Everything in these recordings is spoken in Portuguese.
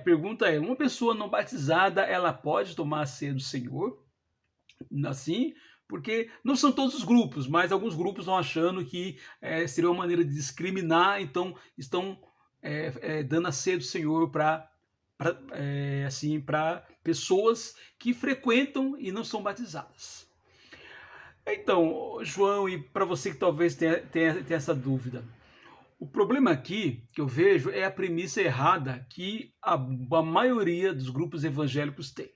pergunta é, uma pessoa não batizada, ela pode tomar a ceia do Senhor? Assim, porque não são todos os grupos, mas alguns grupos estão achando que seria uma maneira de discriminar, então estão dando a ceia do Senhor para assim, para pessoas que frequentam e não são batizadas. Então, João, e para você que talvez tenha essa dúvida, o problema aqui que eu vejo é a premissa errada que a maioria dos grupos evangélicos tem.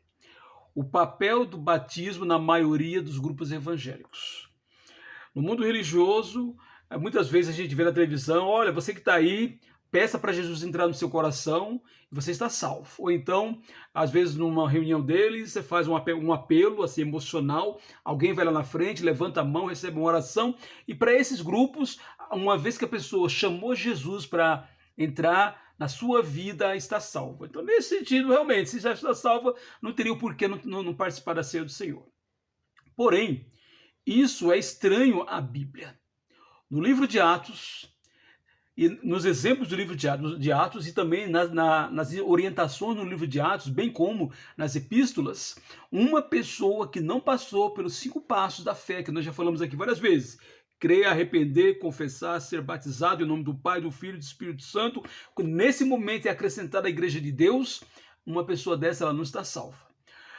O papel do batismo na maioria dos grupos evangélicos. No mundo religioso, muitas vezes a gente vê na televisão, olha, você que está aí, peça para Jesus entrar no seu coração e você está salvo. Ou então, às vezes numa reunião deles, você faz um apelo assim, emocional, alguém vai lá na frente, levanta a mão, recebe uma oração, e para esses grupos, uma vez que a pessoa chamou Jesus para entrar na sua vida, está salva. Então, nesse sentido, realmente, se já está salva, não teria o porquê não participar da ceia do Senhor. Porém, isso é estranho à Bíblia. No livro de Atos, e nos exemplos do livro de Atos e também nas orientações no livro de Atos, bem como nas epístolas, uma pessoa que não passou pelos 5 passos da fé, que nós já falamos aqui várias vezes, crer, arrepender, confessar, ser batizado em nome do Pai, do Filho e do Espírito Santo, nesse momento é acrescentada a igreja de Deus, uma pessoa dessa ela não está salva.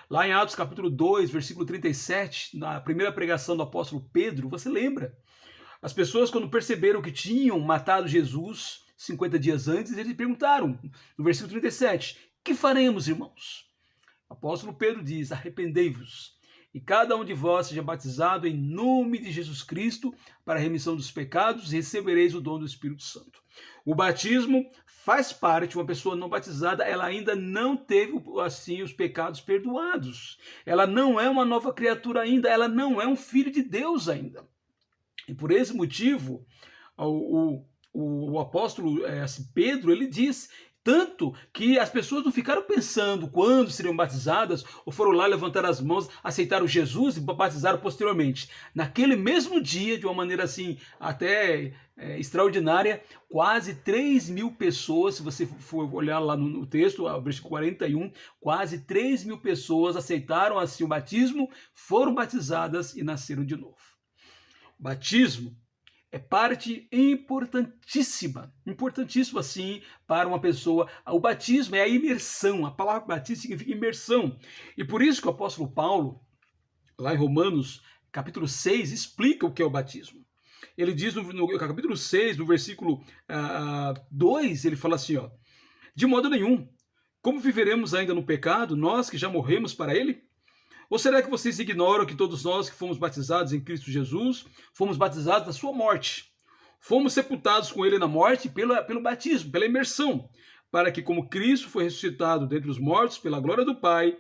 Lá em Atos capítulo 2, versículo 37, na primeira pregação do apóstolo Pedro, você lembra? As pessoas, quando perceberam que tinham matado Jesus 50 dias antes, eles perguntaram, no versículo 37, que faremos, irmãos? O apóstolo Pedro diz, arrependei-vos, e cada um de vós seja batizado em nome de Jesus Cristo para a remissão dos pecados e recebereis o dom do Espírito Santo. O batismo faz parte, uma pessoa não batizada, ela ainda não teve assim os pecados perdoados. Ela não é uma nova criatura ainda, ela não é um filho de Deus ainda. E por esse motivo, o apóstolo Pedro, ele diz tanto que as pessoas não ficaram pensando quando seriam batizadas, ou foram lá levantar as mãos, aceitaram Jesus e batizaram posteriormente. Naquele mesmo dia, de uma maneira assim, até extraordinária, quase 3.000 pessoas, se você for olhar lá no texto, versículo 41, quase 3.000 pessoas aceitaram assim o batismo, foram batizadas e nasceram de novo. Batismo é parte importantíssima assim para uma pessoa. O batismo é a imersão, a palavra batismo significa imersão. E por isso que o apóstolo Paulo, lá em Romanos, capítulo 6, explica o que é o batismo. Ele diz no capítulo 6, no versículo 2, ele fala assim, ó, de modo nenhum, como viveremos ainda no pecado, nós que já morremos para ele? Ou será que vocês ignoram que todos nós que fomos batizados em Cristo Jesus, fomos batizados na sua morte? Fomos sepultados com ele na morte pelo batismo, pela imersão, para que como Cristo foi ressuscitado dentre os mortos pela glória do Pai,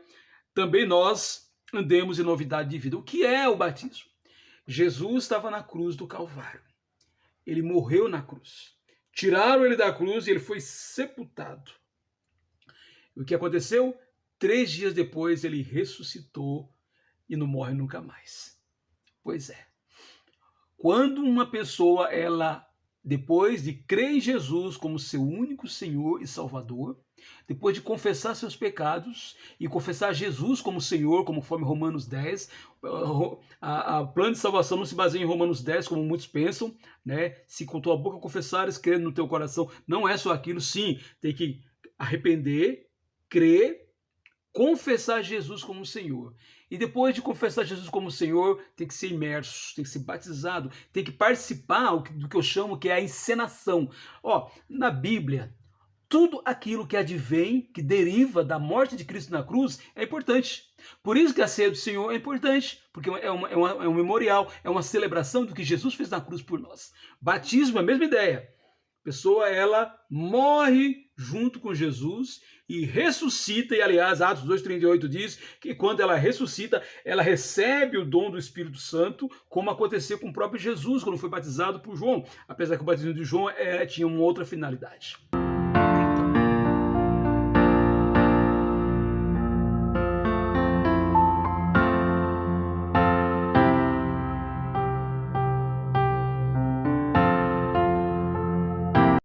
também nós andemos em novidade de vida. O que é o batismo? Jesus estava na cruz do Calvário. Ele morreu na cruz. Tiraram ele da cruz e ele foi sepultado. E o que aconteceu? 3 dias depois ele ressuscitou e não morre nunca mais. Pois é. Quando uma pessoa, ela, depois de crer em Jesus como seu único Senhor e Salvador, depois de confessar seus pecados e confessar Jesus como Senhor, conforme Romanos 10, a plano de salvação não se baseia em Romanos 10, como muitos pensam, né? Se com tua boca confessares, crendo no teu coração, não é só aquilo, sim, tem que arrepender, crer, confessar Jesus como Senhor. E depois de confessar Jesus como Senhor, tem que ser imerso, tem que ser batizado, tem que participar do que eu chamo que é a encenação. Ó, na Bíblia, tudo aquilo que advém, que deriva da morte de Cristo na cruz, é importante. Por isso que a ceia do Senhor é importante, porque é um memorial, é uma celebração do que Jesus fez na cruz por nós. Batismo é a mesma ideia. A pessoa, ela morre junto com Jesus e ressuscita, e aliás, Atos 2,38 diz que quando ela ressuscita, ela recebe o dom do Espírito Santo, como aconteceu com o próprio Jesus, quando foi batizado por João, apesar que o batismo de João tinha uma outra finalidade.